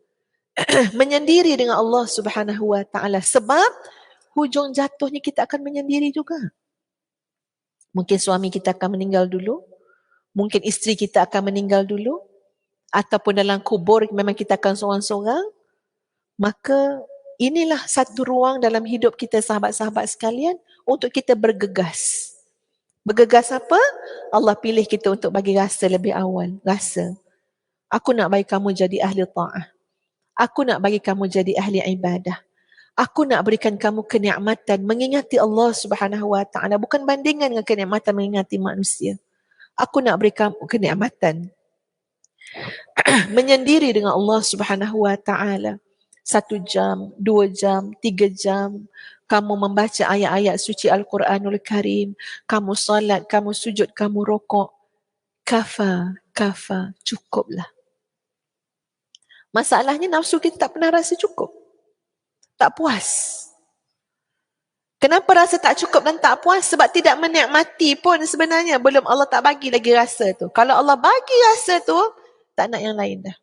Menyendiri dengan Allah Subhanahu wa taala, sebab hujung jatuhnya kita akan menyendiri juga. Mungkin suami kita akan meninggal dulu, mungkin isteri kita akan meninggal dulu, ataupun dalam kubur memang kita akan seorang-seorang. Maka inilah satu ruang dalam hidup kita, sahabat-sahabat sekalian, untuk kita bergegas. Bergegas apa? Allah pilih kita untuk bagi rasa lebih awal. Rasa. Aku nak bagi kamu jadi ahli ta'ah. Aku nak bagi kamu jadi ahli ibadah. Aku nak berikan kamu kenikmatan mengingati Allah Subhanahu wa taala, bukan bandingan dengan kenikmatan mengingati manusia. Aku nak beri kamu kenikmatan menyendiri dengan Allah Subhanahu wa taala. 1 jam, 2 jam, 3 jam, kamu membaca ayat-ayat suci Al-Quranul Karim, kamu salat, kamu sujud, kamu rokok. Kafa, cukuplah. Masalahnya nafsu kita tak pernah rasa cukup. Tak puas. Kenapa rasa tak cukup dan tak puas? Sebab tidak menikmati pun sebenarnya. Belum, Allah tak bagi lagi rasa tu. Kalau Allah bagi rasa tu, tak nak yang lain dah.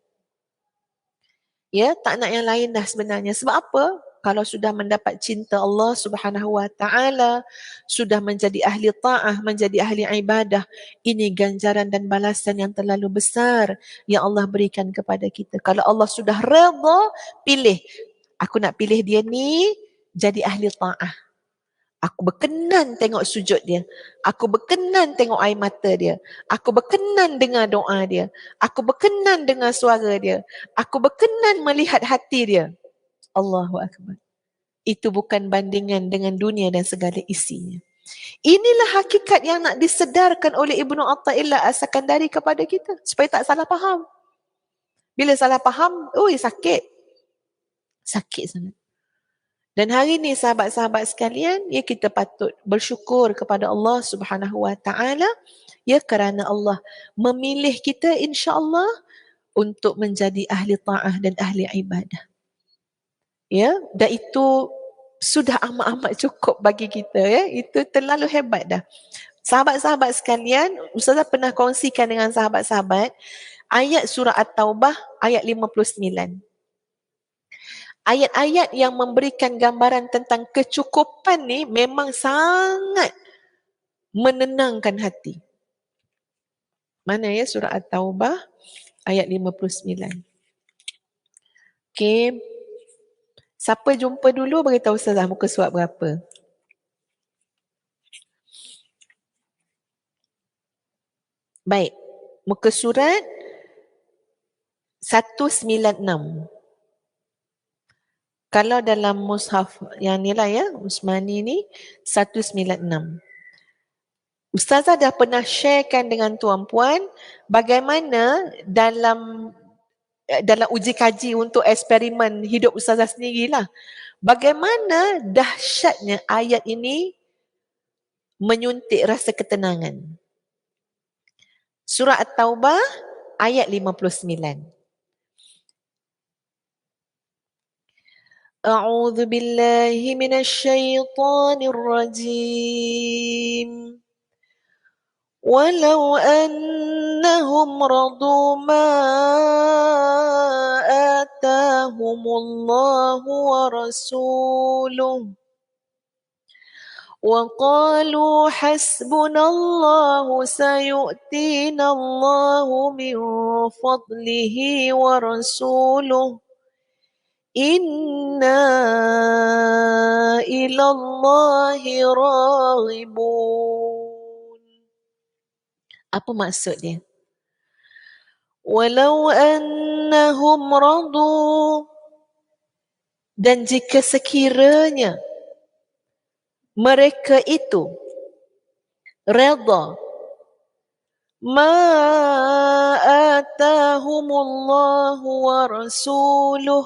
Ya, tak nak yang lain dah sebenarnya. Sebab apa? Kalau sudah mendapat cinta Allah Subhanahu wa taala, sudah menjadi ahli ta'ah, menjadi ahli ibadah, ini ganjaran dan balasan yang terlalu besar yang Allah berikan kepada kita. Kalau Allah sudah redha, pilih. Aku nak pilih dia ni jadi ahli ta'ah. Aku berkenan tengok sujud dia. Aku berkenan tengok air mata dia. Aku berkenan dengar doa dia. Aku berkenan dengar suara dia. Aku berkenan melihat hati dia. Allahu Akbar. Itu bukan bandingan dengan dunia dan segala isinya. Inilah hakikat yang nak disedarkan oleh Ibnu Athaillah As-Sakandari kepada kita. Supaya tak salah faham. Bila salah faham, sakit. Sakit sangat. Dan hari ini sahabat-sahabat sekalian, ya, kita patut bersyukur kepada Allah Subhanahu wa taala, ya, kerana Allah memilih kita insya-Allah untuk menjadi ahli taah dan ahli ibadah. Ya, dan itu sudah amat-amat cukup bagi kita, ya. Itu terlalu hebat dah. Sahabat-sahabat sekalian, Ustazah pernah kongsikan dengan sahabat-sahabat ayat surah At-Taubah ayat 59. Ayat-ayat yang memberikan gambaran tentang kecukupan ni memang sangat menenangkan hati. Mana ya surah At-Taubah ayat 59. Okey. Siapa jumpa dulu beritahu Ustazah muka surat berapa? Baik. Muka surat 196. Kalau dalam mushaf yang ni lah ya, Usmani ni 196. Ustazah dah pernah sharekan dengan tuan-puan bagaimana dalam uji kaji untuk eksperimen hidup Ustazah sendirilah. Bagaimana dahsyatnya ayat ini menyuntik rasa ketenangan. Surah At-Taubah ayat 59. A'udzu billahi minasy syaithanir rajim. Walau annahum radu ma atahumullahu wa rasuluhu وقالوا حسبنا الله سيؤتينا الله من فضله ورسوله إنا إلى الله راغبون. Apa maksud dia? Walau annahum radu, dan jika sekiranya mereka itu redha ma atahumullahu wa rasuluh,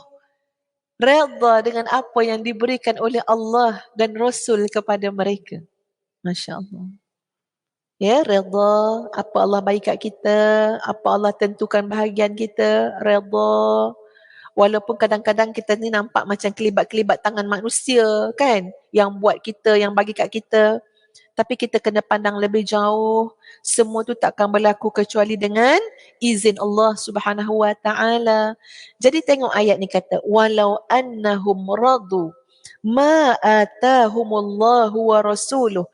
redha dengan apa yang diberikan oleh Allah dan Rasul kepada mereka. Masya Allah. Ya, redha apa Allah bagi kat kita, apa Allah tentukan bahagian kita, redha. Walaupun kadang-kadang kita ni nampak macam kelibat-kelibat tangan manusia kan, yang buat kita, yang bagi kat kita. Tapi kita kena pandang lebih jauh. Semua tu takkan berlaku kecuali dengan izin Allah Subhanahu wa taala. Jadi tengok ayat ni kata walau annahum radu ma atahumullahu wa rasuluh.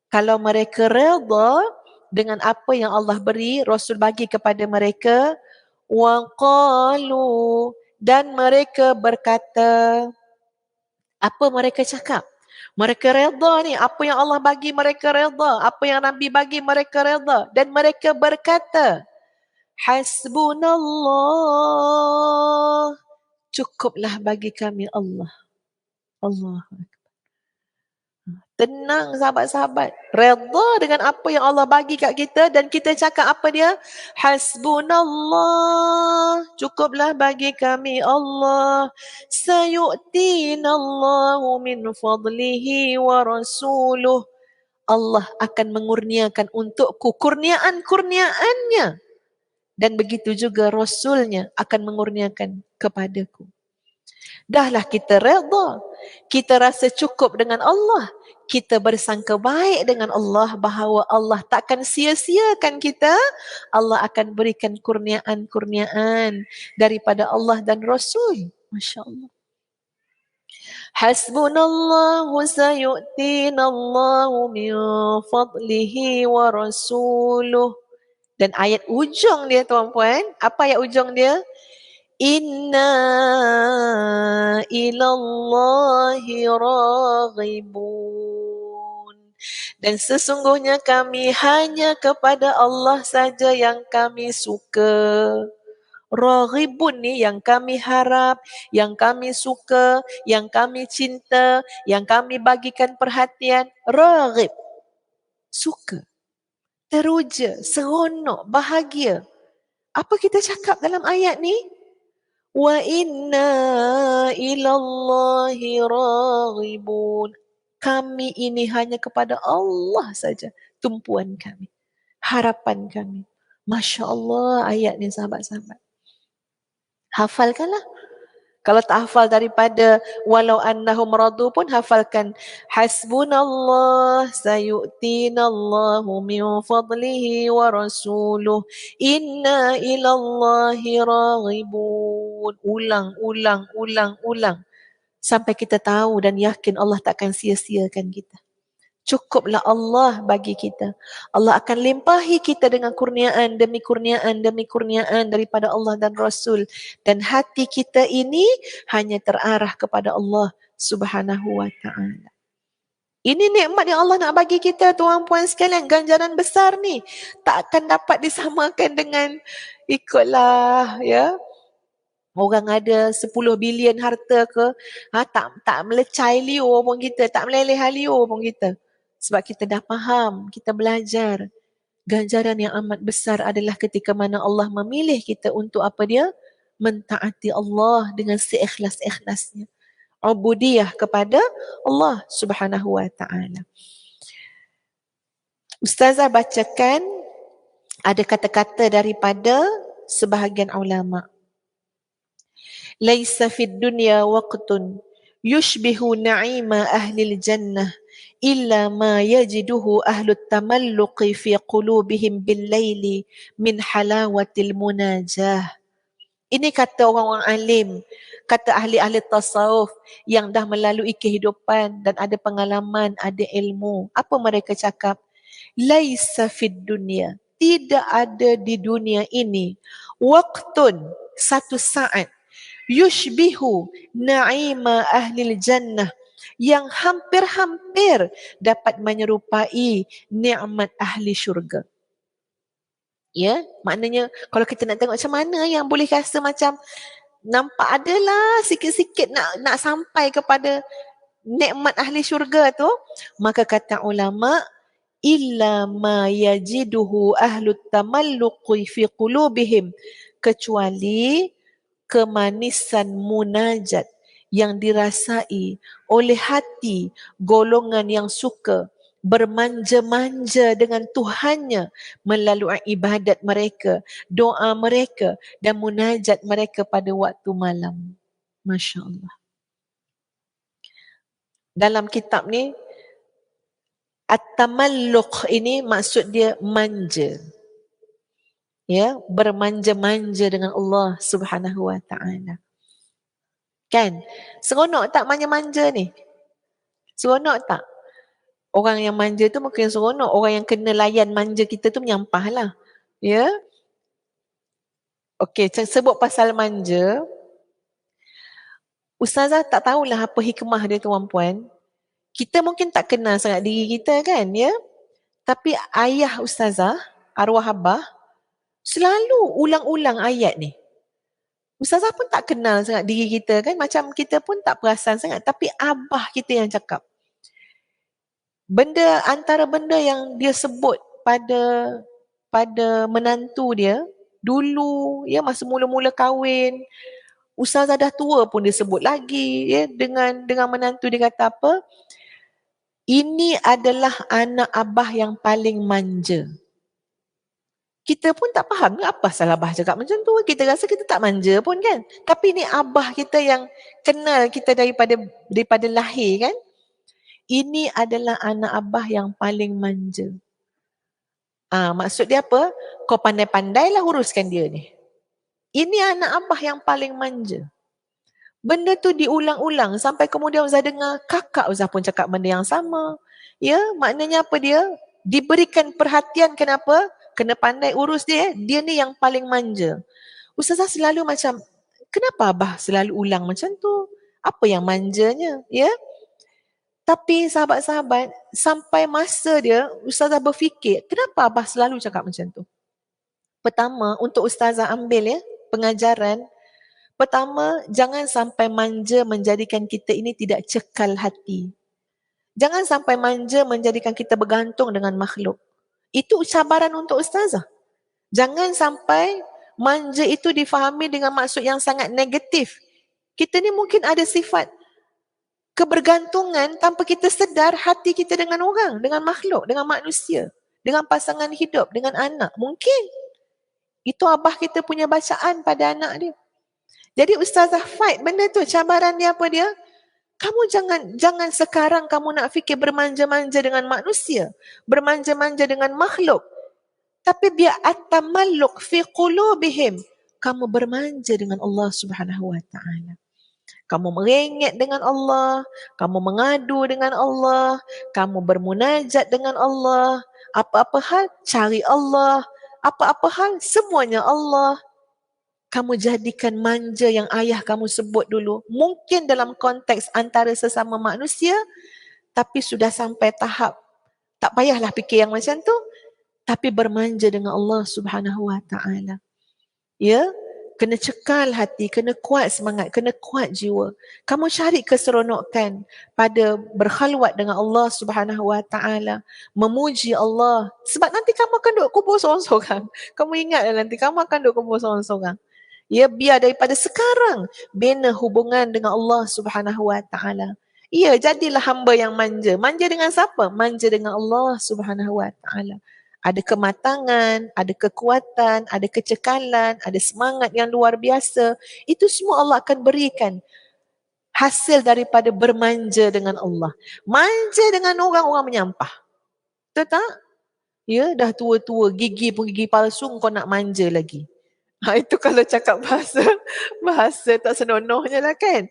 Kalau mereka redha dengan apa yang Allah beri, Rasul bagi kepada mereka, wa qalu, dan mereka berkata, apa mereka cakap? Mereka redha ni, apa yang Allah bagi mereka redha, apa yang Nabi bagi mereka redha, dan mereka berkata, hasbunallah, cukuplah bagi kami Allah. Allah. Tenang sahabat-sahabat. Redha dengan apa yang Allah bagi kat kita dan kita cakap apa dia? Hasbunallah. Cukuplah bagi kami Allah. Sayu'tinallahu min fadlihi wa rasuluh. Allah akan mengurniakan untukku kurniaan-kurniaannya. Dan begitu juga Rasulnya akan mengurniakan kepadaku. Dahlah kita redha. Kita rasa cukup dengan Allah. Kita bersangka baik dengan Allah bahawa Allah takkan sia-siakan kita. Allah akan berikan kurniaan-kurniaan daripada Allah dan Rasul. Masya Allah. Hasbunallahu sayu'tinallahu min fadlihi wa rasuluh. Dan ayat ujung dia tuan-puan. Apa ayat ujung dia? Inna ilallahi raghibun. Dan sesungguhnya kami hanya kepada Allah saja yang kami suka. Raghibun ni yang kami harap, yang kami suka, yang kami cinta, yang kami bagikan perhatian. Raghib. Suka. Teruja, seronok, bahagia. Apa kita cakap dalam ayat ni? Wa inna ilallahi raghibun. Kami ini hanya kepada Allah saja tumpuan kami, harapan kami. Masya Allah ayat ni sahabat-sahabat. Hafalkanlah. Kalau tak hafal daripada walau annahum radu pun hafalkan. Hasbunallah sayu'tinallahu min fadlihi wa rasuluh. Inna ilallahi raghibun. Ulang. Sampai kita tahu dan yakin Allah takkan sia-siakan kita. Cukuplah Allah bagi kita. Allah akan limpahi kita dengan kurniaan demi kurniaan demi kurniaan daripada Allah dan Rasul. Dan hati kita ini hanya terarah kepada Allah Subhanahu wa ta'ala. Ini nikmat yang Allah nak bagi kita tuan-puan sekalian. Ganjaran besar ni tak akan dapat disamakan dengan ikutlah ya. Orang ada 10 bilion harta ke, tak melecai liur pun kita, tak meleleh liur pun kita. Sebab kita dah faham, kita belajar. Ganjaran yang amat besar adalah ketika mana Allah memilih kita untuk apa dia? Mentaati Allah dengan seikhlas-ikhlasnya. Ubudiyah kepada Allah Subhanahu wa ta'ala. Ustazah bacakan ada kata-kata daripada sebahagian ulama. Laisa fid dunya waqtun yushbihu na'ima ahlil jannah illa ma yajiduhu ahlut tamalluqi fi qulubihim bil laili min halawatil munajah. Ini kata orang-orang alim, kata ahli-ahli tasawuf yang dah melalui kehidupan dan ada pengalaman, ada ilmu. Apa mereka cakap? Laisa fid dunya. Tidak ada di dunia ini waktun, satu saat, yushbihu na'ima ahlil jannah, yang hampir-hampir dapat menyerupai nikmat ahli syurga. Ya, maknanya kalau kita nak tengok macam mana yang boleh rasa macam nampak adalah sikit-sikit nak sampai kepada nikmat ahli syurga tu, maka kata ulama, illa ma yajiduhu ahlut tamalluqi fi qulubihim, kecuali kemanisan munajat yang dirasai oleh hati golongan yang suka bermanja-manja dengan Tuhannya melalui ibadat mereka, doa mereka dan munajat mereka pada waktu malam. Masya Allah. Dalam kitab ni, at-tamalluq ini maksud dia manja. Ya, bermanja-manja dengan Allah Subhanahu wa taala. Kan? Seronok tak manja-manja ni? Seronok tak? Orang yang manja tu mungkin seronok. Orang yang kena layan manja kita tu menyampah lah. Ya? Okey, sebut pasal manja. Ustazah tak tahulah apa hikmah dia tuan-puan. Kita mungkin tak kenal sangat diri kita kan, ya? Tapi ayah Ustazah, arwah abah, selalu ulang-ulang ayat ni. Ustazah pun tak kenal sangat diri kita kan, macam kita pun tak perasan sangat. Tapi abah kita yang cakap. Antara benda yang dia sebut pada menantu dia, dulu ya masa mula-mula kahwin, Ustazah dah tua pun dia sebut lagi ya, dengan menantu dia kata apa? Ini adalah anak abah yang paling manja. Kita pun tak faham apa salah abah cakap macam tu. Kita rasa kita tak manja pun kan. Tapi ni abah kita yang kenal kita daripada lahir kan. Ini adalah anak abah yang paling manja. Maksud dia apa? Kau pandai-pandailah uruskan dia ni. Ini anak abah yang paling manja. Benda tu diulang-ulang sampai kemudian Ustaz dengar kakak Ustaz pun cakap benda yang sama. Ya, maknanya apa dia? Diberikan perhatian kenapa? Kena pandai urus dia. Dia ni yang paling manja. Ustazah selalu macam, kenapa abah selalu ulang macam tu? Apa yang manjanya? Ya. Tapi sahabat-sahabat, sampai masa dia, Ustazah berfikir, kenapa abah selalu cakap macam tu? Pertama, untuk Ustazah ambil ya, pengajaran. Pertama, jangan sampai manja menjadikan kita ini tidak cekal hati. Jangan sampai manja menjadikan kita bergantung dengan makhluk. Itu cabaran untuk Ustazah. Jangan sampai manja itu difahami dengan maksud yang sangat negatif. Kita ni mungkin ada sifat kebergantungan tanpa kita sedar hati kita dengan orang, dengan makhluk, dengan manusia, dengan pasangan hidup, dengan anak. Mungkin. Itu abah kita punya bacaan pada anak dia. Jadi Ustazah fight benda tu. Cabaran dia apa dia? Kamu jangan sekarang kamu nak fikir bermanja-manja dengan manusia. Bermanja-manja dengan makhluk. Tapi biar at-tamalluq fi qulubihim. Kamu bermanja dengan Allah Subhanahu wa taala. Kamu merengek dengan Allah, kamu mengadu dengan Allah, kamu bermunajat dengan Allah. Apa-apa hal cari Allah, apa-apa hal semuanya Allah. Kamu jadikan manja yang ayah kamu sebut dulu. Mungkin dalam konteks antara sesama manusia, tapi sudah sampai tahap tak payahlah fikir yang macam tu. Tapi bermanja dengan Allah Subhanahu wa taala. Ya, kena cekal hati, kena kuat semangat, kena kuat jiwa. Kamu cari keseronokan pada berkhalwat dengan Allah Subhanahu wa taala, memuji Allah. Sebab nanti kamu akan duduk kubur seorang-seorang. Kamu ingatlah nanti kamu akan duduk kubur seorang-seorang. Ya, biar daripada sekarang bina hubungan dengan Allah Subhanahu wa taala. Ya, jadilah hamba yang manja. Manja dengan siapa? Manja dengan Allah Subhanahu wa taala. Ada kematangan, ada kekuatan, ada kecekalan, ada semangat yang luar biasa. Itu semua Allah akan berikan hasil daripada bermanja dengan Allah. Manja dengan orang menyampah. Betul tak? Ya, dah tua-tua, gigi pun gigi palsu, kau nak manja lagi. Itu kalau cakap bahasa tak senonohnya lah kan.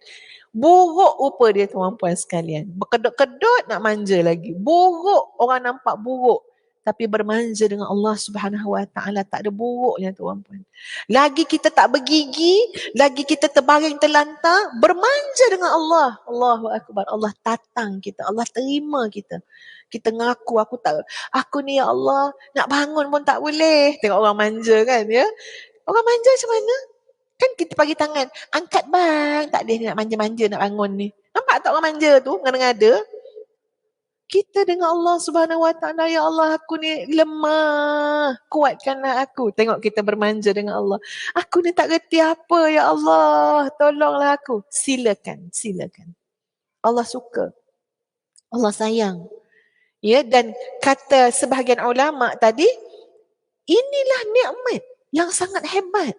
Buruk rupa dia tuan-puan sekalian. Berkedut-kedut nak manja lagi. Buruk, orang nampak buruk. Tapi bermanja dengan Allah Subhanahu Wa Taala tak ada buruknya tuan-puan. Lagi kita tak bergigi, lagi kita terbaring terlantar, bermanja dengan Allah. Allahu Akbar. Allah tatang kita, Allah terima kita. Kita ngaku aku ni ya Allah, nak bangun pun tak boleh. Tengok orang manja kan ya. Orang manja macam mana? Kan kita bagi tangan, angkat bang, tak boleh nak manja-manja nak bangun ni. Nampak tak orang manja tu, ngada-ngada? Kita dengan Allah Subhanahu Wa Taala, ya Allah aku ni lemah, kuatkanlah aku. Tengok kita bermanja dengan Allah. Aku ni tak reti apa, ya Allah, tolonglah aku. Silakan, silakan. Allah suka. Allah sayang. Ya, dan kata sebahagian ulama tadi, inilah nikmat yang sangat hebat.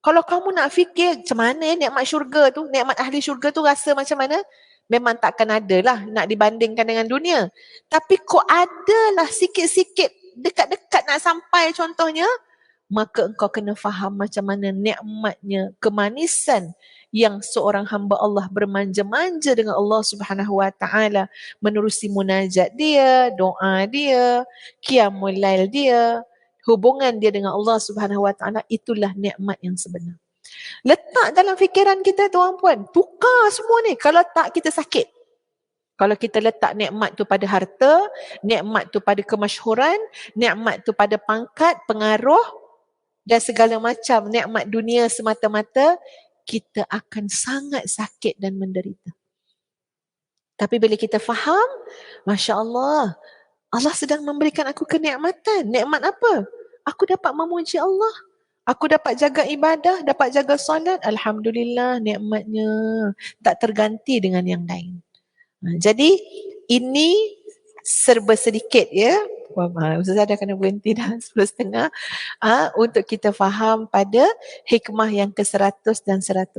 Kalau kamu nak fikir macam mana nikmat syurga tu, nikmat ahli syurga tu rasa macam mana, memang takkan ada lah nak dibandingkan dengan dunia. Tapi kok adalah sikit-sikit dekat-dekat nak sampai contohnya, maka engkau kena faham macam mana nikmatnya, kemanisan yang seorang hamba Allah bermanja-manja dengan Allah Subhanahu Wa Taala, menerusi munajat dia, doa dia, qiyamul lail dia, hubungan dia dengan Allah Subhanahu Wa Taala, itulah nikmat yang sebenar. Letak dalam fikiran kita tuan-puan, tukar semua ni. Kalau tak kita sakit. Kalau kita letak nikmat tu pada harta, nikmat tu pada kemasyhuran, nikmat tu pada pangkat, pengaruh dan segala macam nikmat dunia semata-mata, kita akan sangat sakit dan menderita. Tapi bila kita faham, Masya Allah, Allah sedang memberikan aku kenikmatan. Nikmat apa? Aku dapat memuji Allah. Aku dapat jaga ibadah, dapat jaga solat. Alhamdulillah, nikmatnya tak terganti dengan yang lain. Jadi, ini serba sedikit ya. Ustazah dah kena berhenti dah 10.30 untuk kita faham pada hikmah yang ke-100 dan 101.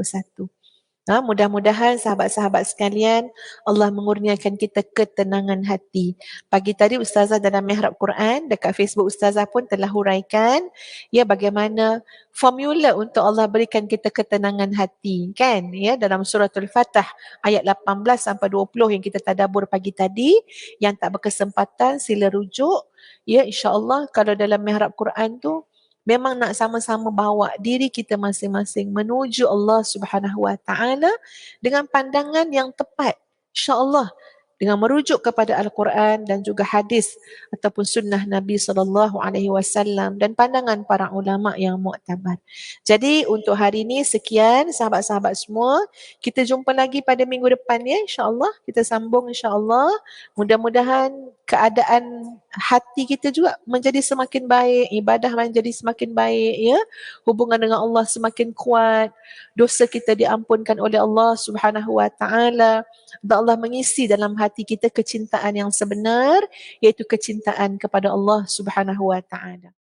Mudah-mudahan sahabat-sahabat sekalian, Allah mengurniakan kita ketenangan hati. Pagi tadi Ustazah dalam Mihrab Quran dekat Facebook Ustazah pun telah huraikan ya bagaimana formula untuk Allah berikan kita ketenangan hati kan ya, dalam suratul Fatah ayat 18 sampai 20 yang kita tadabbur pagi tadi. Yang tak berkesempatan sila rujuk ya, insya-Allah. Kalau dalam Mihrab Quran tu memang nak sama-sama bawa diri kita masing-masing menuju Allah Subhanahu Wa Taala dengan pandangan yang tepat, insya-Allah, dengan merujuk kepada Al-Quran dan juga hadis ataupun sunnah Nabi sallallahu alaihi wasallam dan pandangan para ulama yang muktabar. Jadi untuk hari ini sekian sahabat-sahabat semua. Kita jumpa lagi pada minggu depan ya, insya-Allah. Kita sambung insya-Allah. Mudah-mudahan keadaan hati kita juga menjadi semakin baik, ibadah menjadi semakin baik ya. Hubungan dengan Allah semakin kuat, dosa kita diampunkan oleh Allah Subhanahu Wa Taala, dan Allah mengisi dalam hati kita kecintaan yang sebenar, iaitu kecintaan kepada Allah Subhanahu Wa Taala.